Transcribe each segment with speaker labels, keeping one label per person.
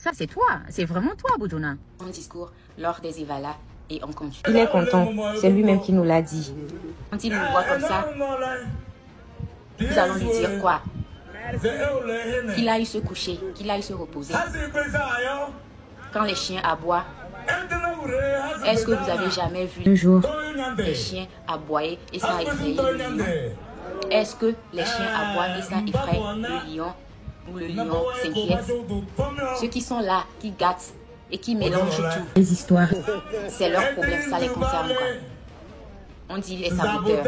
Speaker 1: Ça, c'est toi. C'est vraiment toi, Bojona.
Speaker 2: Son discours lors des Evala et on continue.
Speaker 3: Il est content. C'est lui-même qui nous l'a dit.
Speaker 2: Quand il nous voit comme ça, nous allons lui dire quoi? Qu'il aille se coucher, qu'il aille se reposer. Quand les chiens aboient, est-ce que vous avez jamais vu
Speaker 3: Un jour,
Speaker 2: les chiens aboyer et ça effraie le lion? Est-ce que les chiens aboient et ça effraie le lion ou le lion s'inquiète? Ceux qui sont là, qui gâtent et qui mélangent tout,
Speaker 3: les histoires.
Speaker 2: c'est leur problème, ça les concerne quoi. On dit les saboteurs,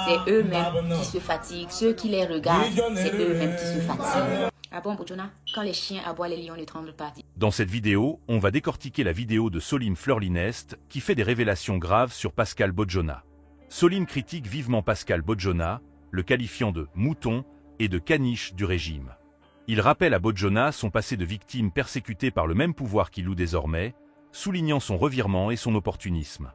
Speaker 2: c'est eux-mêmes qui se fatiguent. Ceux qui les regardent, c'est eux-mêmes qui se fatiguent. Ah bon, Bojona, quand les chiens aboient, les lions ne tremblent pas.
Speaker 4: Dans cette vidéo, on va décortiquer la vidéo de Soline Fleur-Linest qui fait des révélations graves sur Pascal Bojona. Soline critique vivement Pascal Bojona, le qualifiant de « mouton » et de « caniche » du régime. Il rappelle à Bojona son passé de victime persécutée par le même pouvoir qu'il loue désormais, soulignant son revirement et son opportunisme.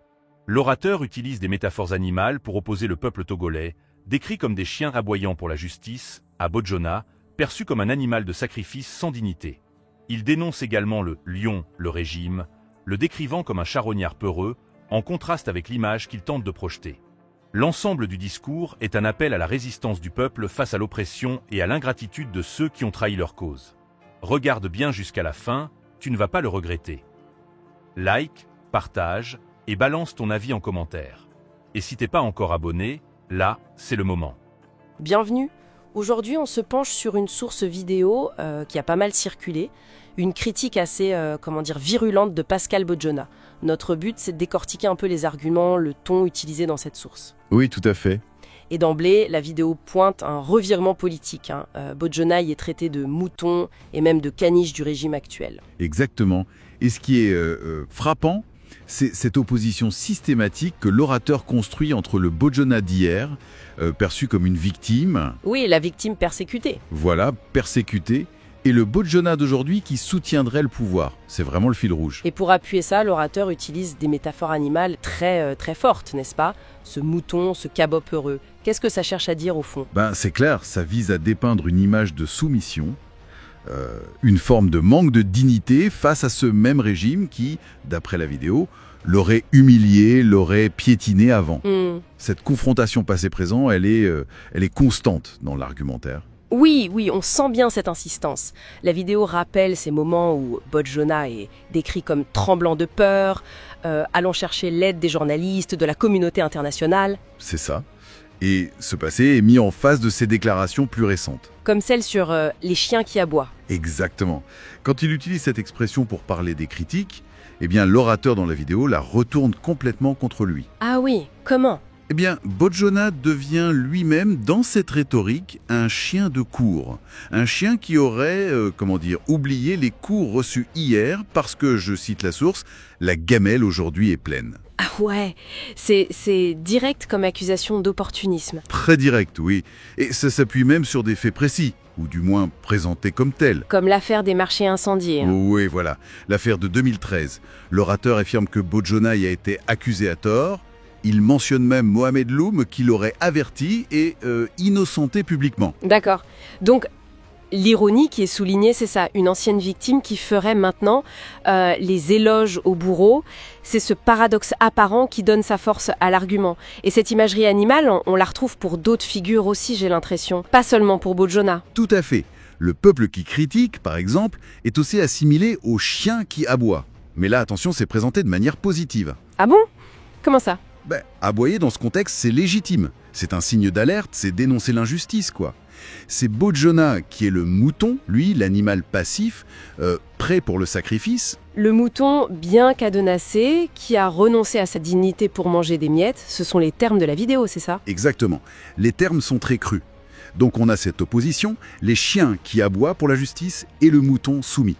Speaker 4: L'orateur utilise des métaphores animales pour opposer le peuple togolais, décrit comme des chiens aboyants pour la justice, à Bojona, perçu comme un animal de sacrifice sans dignité. Il dénonce également le « lion », le régime, le décrivant comme un charognard peureux, en contraste avec l'image qu'il tente de projeter. L'ensemble du discours est un appel à la résistance du peuple face à l'oppression et à l'ingratitude de ceux qui ont trahi leur cause. Regarde bien jusqu'à la fin, tu ne vas pas le regretter. Like, partage et balance ton avis en commentaire. Et si t'es pas encore abonné, là, c'est le moment.
Speaker 5: Bienvenue. Aujourd'hui, on se penche sur une source vidéo qui a pas mal circulé, une critique assez, virulente de Pascal Bojona. Notre but, c'est de décortiquer un peu les arguments, le ton utilisé dans cette source.
Speaker 6: Oui, tout à fait.
Speaker 5: Et d'emblée, la vidéo pointe un revirement politique. Bojona y est traité de mouton et même de caniche du régime actuel.
Speaker 6: Exactement. Et ce qui est frappant, c'est cette opposition systématique que l'orateur construit entre le Bojona d'hier, perçu comme une victime.
Speaker 5: Oui, la victime persécutée.
Speaker 6: Voilà, persécutée, et le Bojona d'aujourd'hui qui soutiendrait le pouvoir. C'est vraiment le fil rouge.
Speaker 5: Et pour appuyer ça, l'orateur utilise des métaphores animales très fortes, n'est-ce pas? Ce mouton, ce cabot heureux. Qu'est-ce que ça cherche à dire au fond?
Speaker 6: C'est clair, ça vise à dépeindre une image de soumission, une forme de manque de dignité face à ce même régime qui, d'après la vidéo, l'aurait humilié, l'aurait piétiné avant. Cette confrontation passé-présent, elle est constante dans l'argumentaire.
Speaker 5: Oui, on sent bien cette insistance. La vidéo rappelle ces moments où Bojona est décrit comme tremblant de peur, allant chercher l'aide des journalistes, de la communauté internationale.
Speaker 6: C'est ça. Et ce passé est mis en face de ses déclarations plus récentes.
Speaker 5: Comme celle sur les chiens qui aboient.
Speaker 6: Exactement. Quand il utilise cette expression pour parler des critiques, eh bien l'orateur dans la vidéo la retourne complètement contre lui.
Speaker 5: Ah oui, comment?
Speaker 6: Eh bien, Bojona devient lui-même, dans cette rhétorique, un chien de cour. Un chien qui aurait, oublié les cours reçus hier parce que, je cite la source, la gamelle aujourd'hui est pleine.
Speaker 5: Ah ouais, c'est direct comme accusation d'opportunisme.
Speaker 6: Très direct, oui. Et ça s'appuie même sur des faits précis, ou du moins présentés comme tels.
Speaker 5: Comme l'affaire des marchés incendiés.
Speaker 6: Oui, voilà. L'affaire de 2013. L'orateur affirme que Bojona y a été accusé à tort. Il mentionne même Mohamed Loum qui l'aurait averti et innocenté publiquement.
Speaker 5: D'accord. Donc, l'ironie qui est soulignée, c'est ça, une ancienne victime qui ferait maintenant les éloges au bourreau. C'est ce paradoxe apparent qui donne sa force à l'argument. Et cette imagerie animale, on la retrouve pour d'autres figures aussi, j'ai l'impression. Pas seulement pour Bojona.
Speaker 6: Tout à fait. Le peuple qui critique, par exemple, est aussi assimilé au chien qui aboie. Mais là, attention, c'est présenté de manière positive.
Speaker 5: Ah bon? Comment ça?
Speaker 6: Aboyer dans ce contexte, c'est légitime. C'est un signe d'alerte, c'est dénoncer l'injustice, quoi. C'est Bojona qui est le mouton, lui, l'animal passif, prêt pour le sacrifice.
Speaker 5: Le mouton bien cadenassé, qui a renoncé à sa dignité pour manger des miettes, ce sont les termes de la vidéo, c'est ça?
Speaker 6: Exactement. Les termes sont très crus. Donc on a cette opposition, les chiens qui aboient pour la justice et le mouton soumis.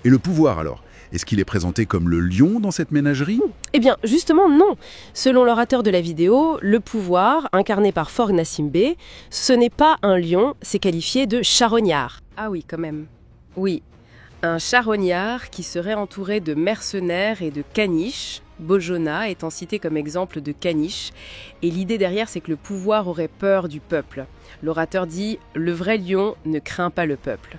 Speaker 6: Et le pouvoir alors? Est-ce qu'il est présenté comme le lion dans cette ménagerie?
Speaker 5: Eh bien, justement, non. Selon l'orateur de la vidéo, le pouvoir, incarné par Forg Nassimbe, ce n'est pas un lion, c'est qualifié de charognard. Ah oui, quand même. Oui, un charognard qui serait entouré de mercenaires et de caniches, Bojona étant cité comme exemple de caniche. Et l'idée derrière, c'est que le pouvoir aurait peur du peuple. L'orateur dit « Le vrai lion ne craint pas le peuple ».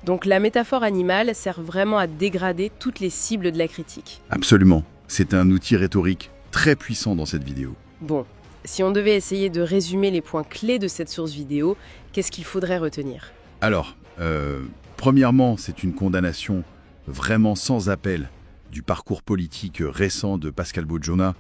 Speaker 5: Donc la métaphore animale sert vraiment à dégrader toutes les cibles de la critique.
Speaker 6: Absolument. C'est un outil rhétorique très puissant dans cette vidéo.
Speaker 5: Bon, si on devait essayer de résumer les points clés de cette source vidéo, qu'est-ce qu'il faudrait retenir?
Speaker 6: Alors, premièrement, c'est une condamnation vraiment sans appel du parcours politique récent de Pascal Bodjona.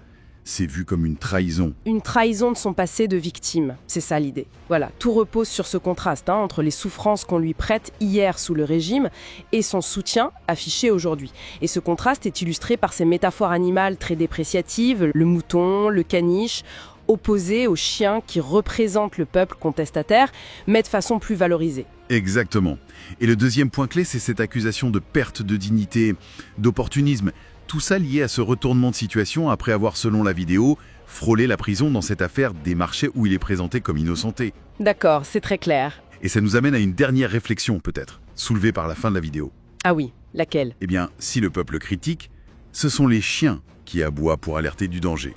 Speaker 6: C'est vu comme une trahison.
Speaker 5: Une trahison de son passé de victime, c'est ça l'idée. Voilà, tout repose sur ce contraste entre les souffrances qu'on lui prête hier sous le régime et son soutien affiché aujourd'hui. Et ce contraste est illustré par ces métaphores animales très dépréciatives, le mouton, le caniche, opposés aux chiens qui représentent le peuple contestataire, mais de façon plus valorisée.
Speaker 6: Exactement. Et le deuxième point clé, c'est cette accusation de perte de dignité, d'opportunisme. Tout ça lié à ce retournement de situation après avoir, selon la vidéo, frôlé la prison dans cette affaire des marchés où il est présenté comme innocenté.
Speaker 5: D'accord, c'est très clair.
Speaker 6: Et ça nous amène à une dernière réflexion, peut-être, soulevée par la fin de la vidéo.
Speaker 5: Ah oui, laquelle?
Speaker 6: Eh bien, si le peuple critique, ce sont les chiens qui aboient pour alerter du danger.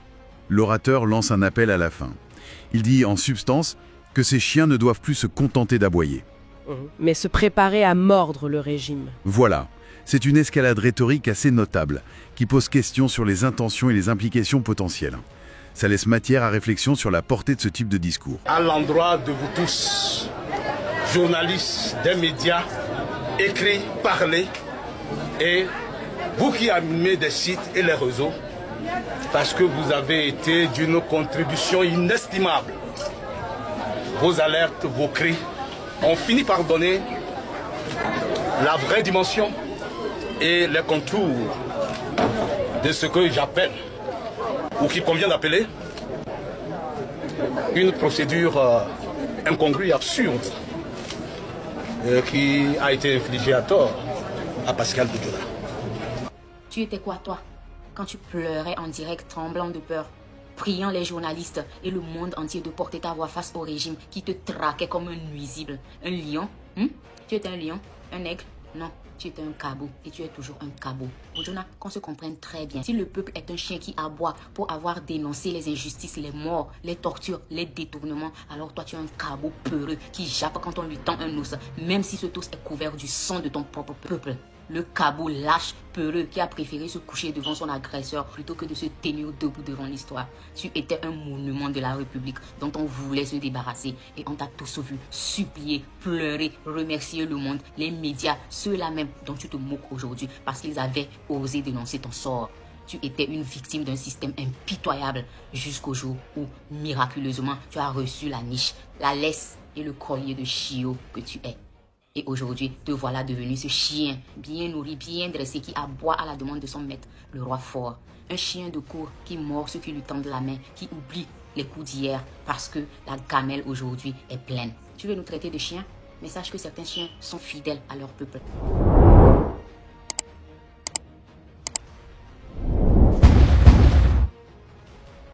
Speaker 6: L'orateur lance un appel à la fin. Il dit, en substance, que ces chiens ne doivent plus se contenter d'aboyer.
Speaker 5: Mais se préparer à mordre le régime.
Speaker 6: Voilà. C'est une escalade rhétorique assez notable, qui pose question sur les intentions et les implications potentielles. Ça laisse matière à réflexion sur la portée de ce type de discours.
Speaker 7: À l'endroit de vous tous, journalistes des médias, écrits, parlez, et vous qui animez des sites et les réseaux, parce que vous avez été d'une contribution inestimable. Vos alertes, vos cris ont fini par donner la vraie dimension et les contours de ce que j'appelle, ou qu'il convient d'appeler, une procédure incongrue et absurde qui a été infligée à tort à Pascal Bodjona.
Speaker 2: Tu étais quoi, toi, quand tu pleurais en direct, tremblant de peur, priant les journalistes et le monde entier de porter ta voix face au régime qui te traquait comme un nuisible? Un lion? Tu étais un lion? Un aigle? Non, tu étais un cabot et tu es toujours un cabot. Bodjona, qu'on se comprenne très bien. Si le peuple est un chien qui aboie pour avoir dénoncé les injustices, les morts, les tortures, les détournements, alors toi tu es un cabot peureux qui jappe quand on lui tend un os, même si ce os est couvert du sang de ton propre peuple. Le cabot lâche, peureux, qui a préféré se coucher devant son agresseur plutôt que de se tenir debout devant l'histoire. Tu étais un monument de la République dont on voulait se débarrasser. Et on t'a tous vu supplier, pleurer, remercier le monde, les médias, ceux-là même dont tu te moques aujourd'hui parce qu'ils avaient osé dénoncer ton sort. Tu étais une victime d'un système impitoyable jusqu'au jour où, miraculeusement, tu as reçu la niche, la laisse et le collier de chiot que tu es. Et aujourd'hui, te voilà devenu ce chien, bien nourri, bien dressé, qui aboie à la demande de son maître, le roi fort. Un chien de cour qui mord ceux qui lui tendent la main, qui oublie les coups d'hier parce que la gamelle aujourd'hui est pleine. Tu veux nous traiter de chiens? Mais sache que certains chiens sont fidèles à leur peuple.